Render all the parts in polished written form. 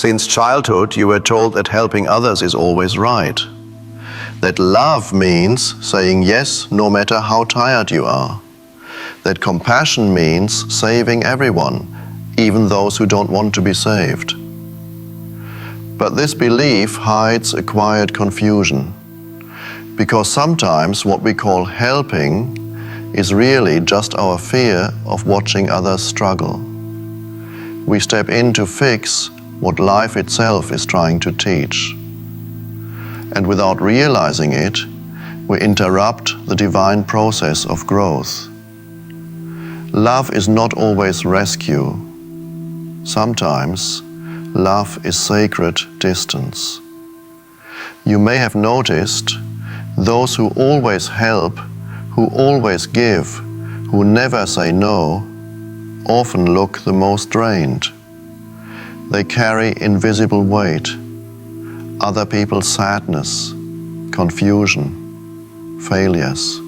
Since childhood, you were told that helping others is always right. That love means saying yes no matter how tired you are. That compassion means saving everyone, even those who don't want to be saved. But this belief hides a quiet confusion, because sometimes what we call helping is really just our fear of watching others struggle. We step in to fix what life itself is trying to teach. And without realizing it, we interrupt the divine process of growth. Love is not always rescue. Sometimes, love is sacred distance. You may have noticed those who always help, who always give, who never say no, often look the most drained. They carry invisible weight, other people's sadness, confusion, failures.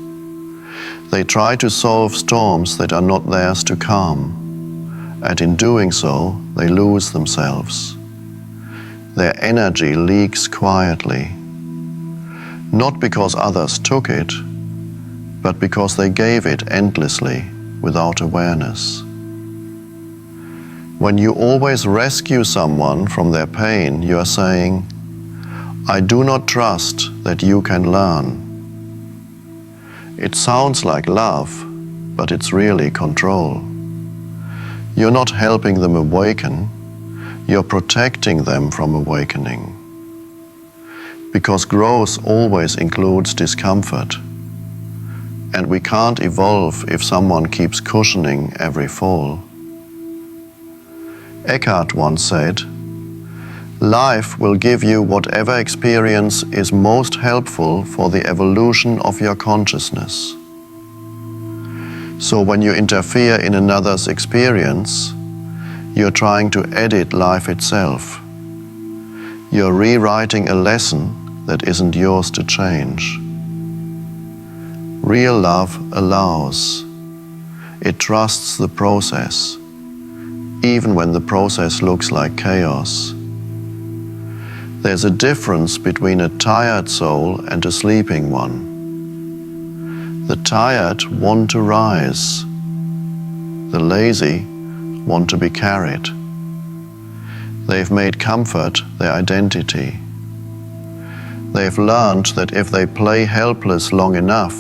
They try to solve storms that are not theirs to calm, and in doing so, they lose themselves. Their energy leaks quietly, not because others took it, but because they gave it endlessly without awareness. When you always rescue someone from their pain, you are saying, I do not trust that you can learn. It sounds like love, but it's really control. You're not helping them awaken, you're protecting them from awakening. Because growth always includes discomfort, and we can't evolve if someone keeps cushioning every fall. Eckhart once said, life will give you whatever experience is most helpful for the evolution of your consciousness. So when you interfere in another's experience, you're trying to edit life itself. You're rewriting a lesson that isn't yours to change. Real love allows. It trusts the process, even when the process looks like chaos. There's a difference between a tired soul and a sleeping one. The tired want to rise. The lazy want to be carried. They've made comfort their identity. They've learned that if they play helpless long enough,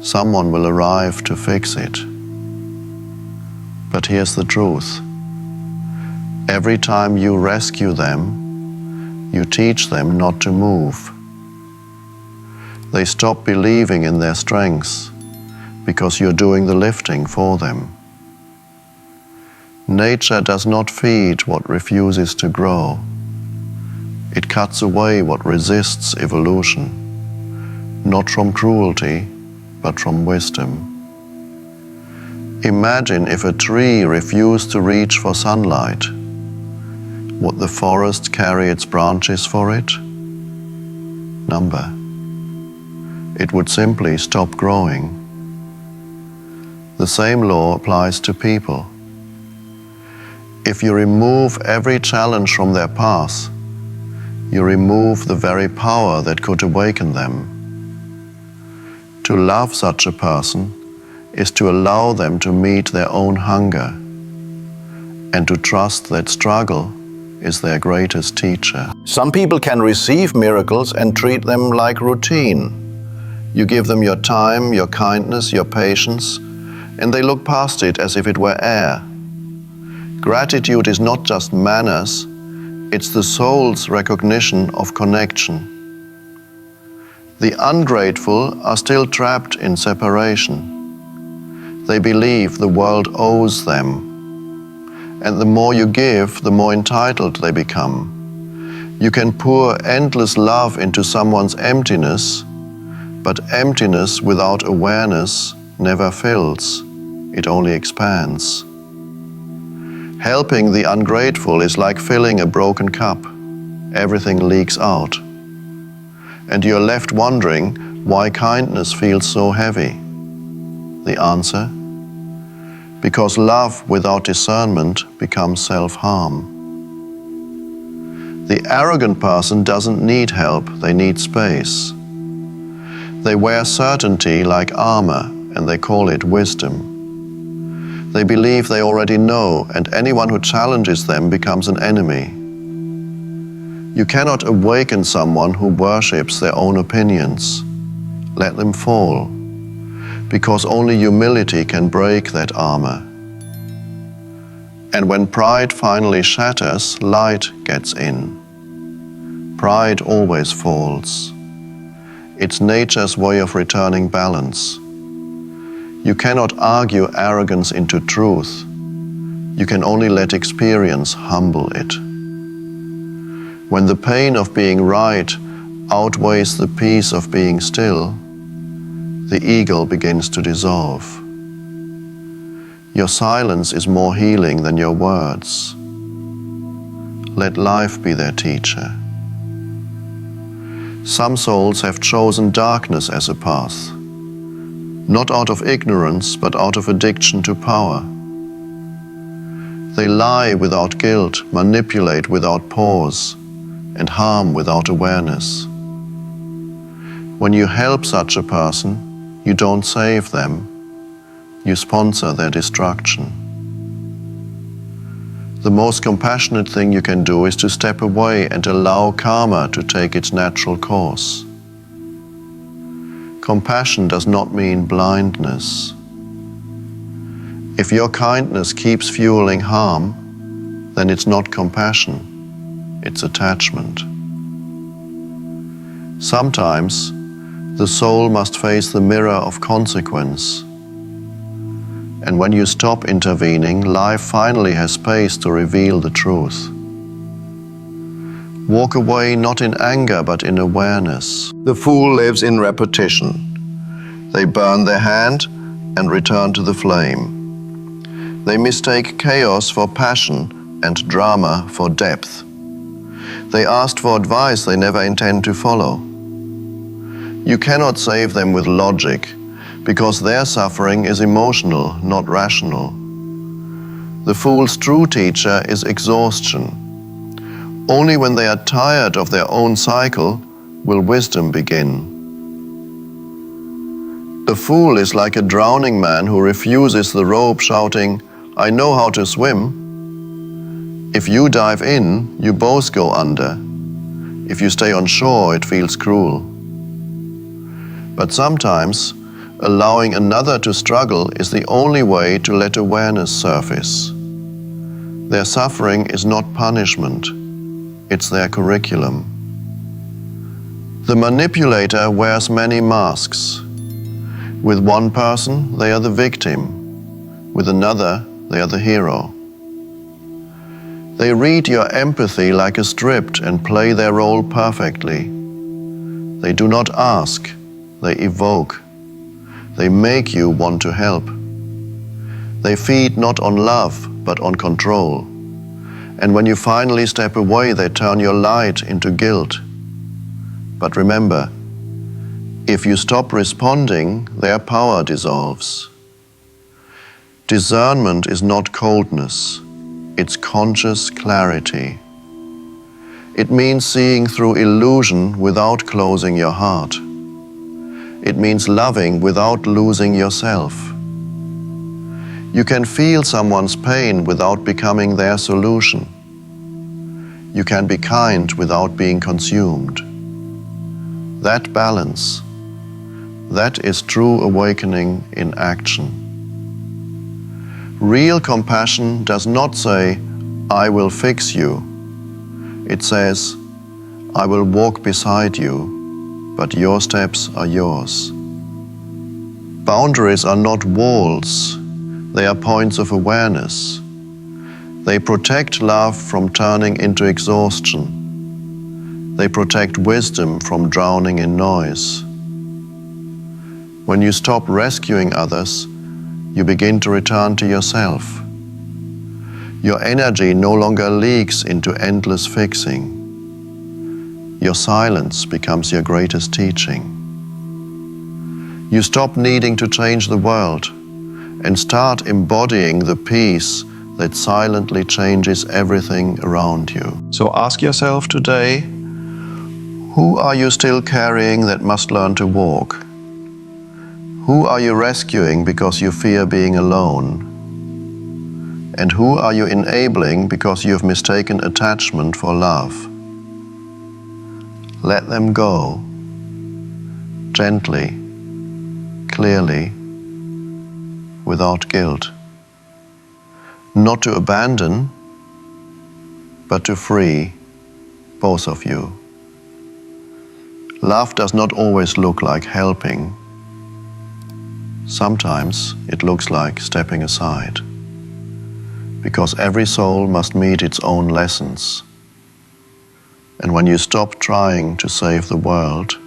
someone will arrive to fix it. But here's the truth. Every time you rescue them, you teach them not to move. They stop believing in their strengths because you're doing the lifting for them. Nature does not feed what refuses to grow. It cuts away what resists evolution, not from cruelty, but from wisdom. Imagine if a tree refused to reach for sunlight. Would the forest carry its branches for it? Number. It would simply stop growing. The same law applies to people. If you remove every challenge from their path, you remove the very power that could awaken them. To love such a person is to allow them to meet their own hunger and to trust that struggle is their greatest teacher. Some people can receive miracles and treat them like routine. You give them your time, your kindness, your patience, and they look past it as if it were air. Gratitude is not just manners, it's the soul's recognition of connection. The ungrateful are still trapped in separation. They believe the world owes them. And the more you give, the more entitled they become. You can pour endless love into someone's emptiness, but emptiness without awareness never fills. It only expands. Helping the ungrateful is like filling a broken cup. Everything leaks out. And you're left wondering why kindness feels so heavy. The answer? Because love without discernment becomes self-harm. The arrogant person doesn't need help, they need space. They wear certainty like armor, and they call it wisdom. They believe they already know, and anyone who challenges them becomes an enemy. You cannot awaken someone who worships their own opinions. Let them fall, because only humility can break that armor. And when pride finally shatters, light gets in. Pride always falls. It's nature's way of returning balance. You cannot argue arrogance into truth. You can only let experience humble it. When the pain of being right outweighs the peace of being still, the ego begins to dissolve. Your silence is more healing than your words. Let life be their teacher. Some souls have chosen darkness as a path, not out of ignorance, but out of addiction to power. They lie without guilt, manipulate without pause, and harm without awareness. When you help such a person, you don't save them, you sponsor their destruction. The most compassionate thing you can do is to step away and allow karma to take its natural course. Compassion does not mean blindness. If your kindness keeps fueling harm, then it's not compassion, it's attachment. Sometimes, the soul must face the mirror of consequence. And when you stop intervening, life finally has space to reveal the truth. Walk away not in anger, but in awareness. The fool lives in repetition. They burn their hand and return to the flame. They mistake chaos for passion and drama for depth. They asked for advice they never intend to follow. You cannot save them with logic, because their suffering is emotional, not rational. The fool's true teacher is exhaustion. Only when they are tired of their own cycle will wisdom begin. The fool is like a drowning man who refuses the rope, shouting, "I know how to swim." If you dive in, you both go under. If you stay on shore, it feels cruel. But sometimes, allowing another to struggle is the only way to let awareness surface. Their suffering is not punishment, it's their curriculum. The manipulator wears many masks. With one person, they are the victim. With another, they are the hero. They read your empathy like a script and play their role perfectly. They do not ask, they evoke. They make you want to help. They feed not on love, but on control. And when you finally step away, they turn your light into guilt. But remember, if you stop responding, their power dissolves. Discernment is not coldness, it's conscious clarity. It means seeing through illusion without closing your heart. It means loving without losing yourself. You can feel someone's pain without becoming their solution. You can be kind without being consumed. That balance, that is true awakening in action. Real compassion does not say, "I will fix you." It says, "I will walk beside you, but your steps are yours." Boundaries are not walls, they are points of awareness. They protect love from turning into exhaustion. They protect wisdom from drowning in noise. When you stop rescuing others, you begin to return to yourself. Your energy no longer leaks into endless fixing. Your silence becomes your greatest teaching. You stop needing to change the world and start embodying the peace that silently changes everything around you. So ask yourself today, who are you still carrying that must learn to walk? Who are you rescuing because you fear being alone? And who are you enabling because you've mistaken attachment for love? Let them go, gently, clearly, without guilt. Not to abandon, but to free both of you. Love does not always look like helping. Sometimes it looks like stepping aside, because every soul must meet its own lessons. And when you stop trying to save the world,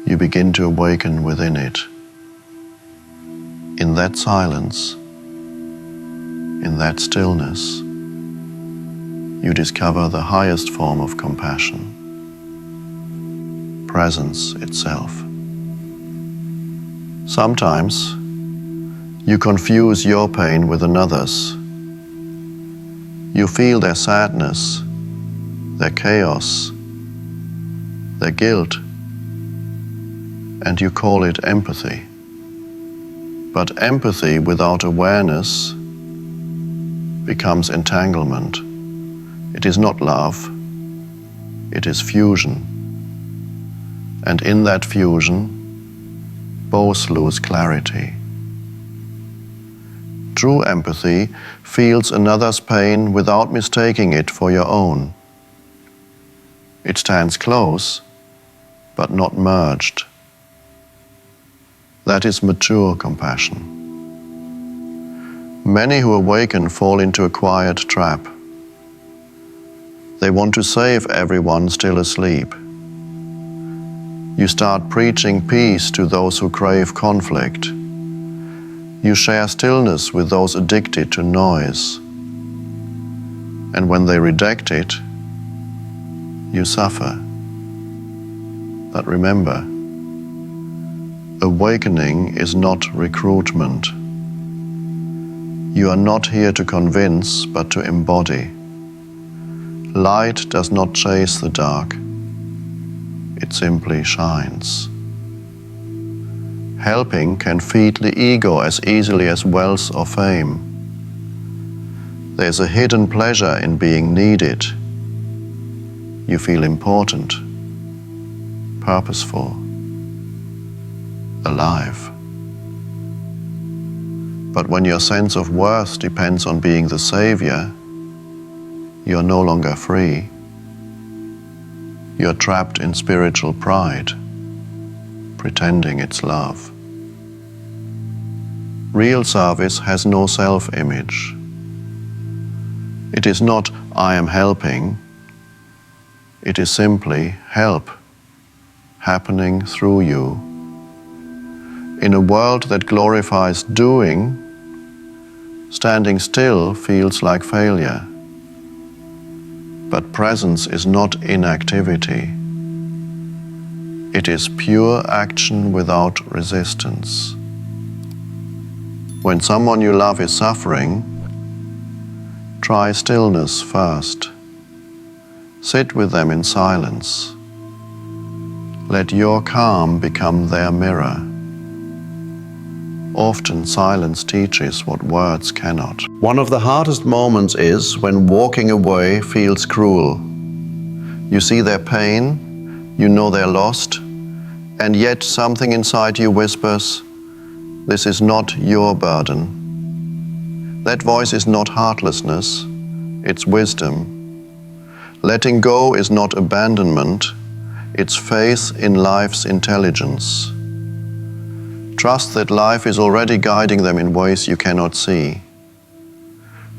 you begin to awaken within it. In that silence, in that stillness, you discover the highest form of compassion, presence itself. Sometimes you confuse your pain with another's. You feel their sadness, their chaos, their guilt, and you call it empathy. But empathy without awareness becomes entanglement. It is not love, it is fusion. And in that fusion, both lose clarity. True empathy feels another's pain without mistaking it for your own. It stands close, but not merged. That is mature compassion. Many who awaken fall into a quiet trap. They want to save everyone still asleep. You start preaching peace to those who crave conflict. You share stillness with those addicted to noise. And when they reject it, you suffer. But remember, awakening is not recruitment. You are not here to convince, but to embody. Light does not chase the dark. It simply shines. Helping can feed the ego as easily as wealth or fame. There's a hidden pleasure in being needed. You feel important, purposeful, alive. But when your sense of worth depends on being the savior, you're no longer free. You're trapped in spiritual pride, pretending it's love. Real service has no self-image. It is not, I am helping. It is simply help happening through you. In a world that glorifies doing, standing still feels like failure. But presence is not inactivity. It is pure action without resistance. When someone you love is suffering, try stillness first. Sit with them in silence. Let your calm become their mirror. Often silence teaches what words cannot. One of the hardest moments is when walking away feels cruel. You see their pain, you know they're lost, and yet something inside you whispers, this is not your burden. That voice is not heartlessness, it's wisdom. Letting go is not abandonment, it's faith in life's intelligence. Trust that life is already guiding them in ways you cannot see.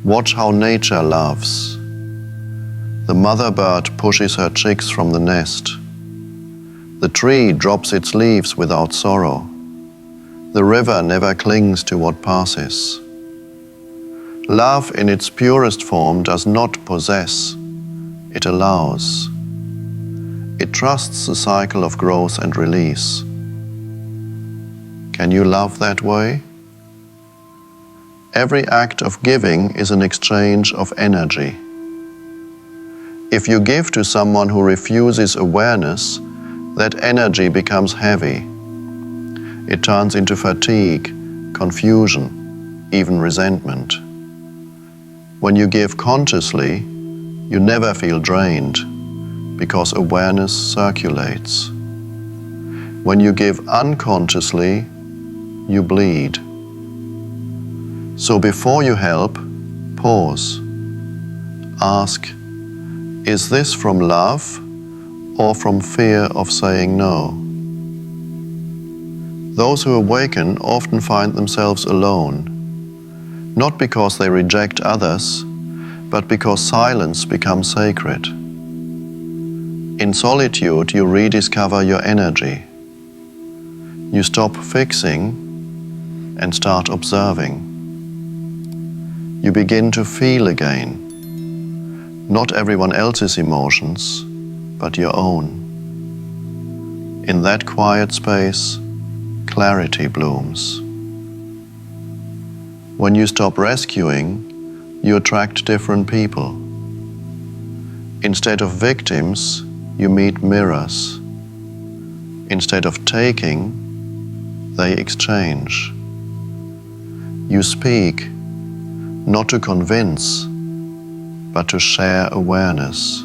Watch how nature loves. The mother bird pushes her chicks from the nest. The tree drops its leaves without sorrow. The river never clings to what passes. Love in its purest form does not possess, it allows. It trusts the cycle of growth and release. Can you love that way? Every act of giving is an exchange of energy. If you give to someone who refuses awareness, that energy becomes heavy. It turns into fatigue, confusion, even resentment. When you give consciously, you never feel drained, because awareness circulates. When you give unconsciously, you bleed. So before you help, pause. Ask, is this from love or from fear of saying no? Those who awaken often find themselves alone, not because they reject others, but because silence becomes sacred. In solitude, you rediscover your energy. You stop fixing and start observing. You begin to feel again, not everyone else's emotions, but your own. In that quiet space, clarity blooms. When you stop rescuing, you attract different people. Instead of victims, you meet mirrors. Instead of taking, they exchange. You speak, not to convince, but to share awareness.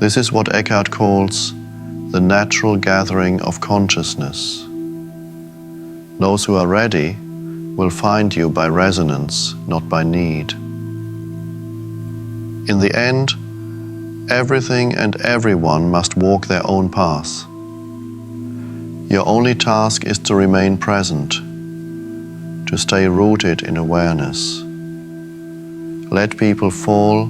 This is what Eckhart calls the natural gathering of consciousness. Those who are ready will find you by resonance, not by need. In the end, everything and everyone must walk their own path. Your only task is to remain present, to stay rooted in awareness. Let people fall,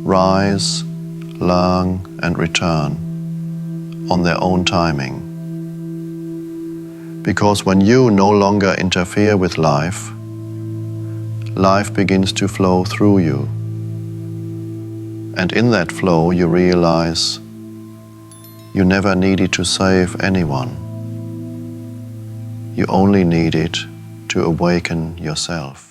rise, learn, and return on their own timing. Because when you no longer interfere with life, life begins to flow through you. And in that flow you realize you never needed to save anyone. You only needed to awaken yourself.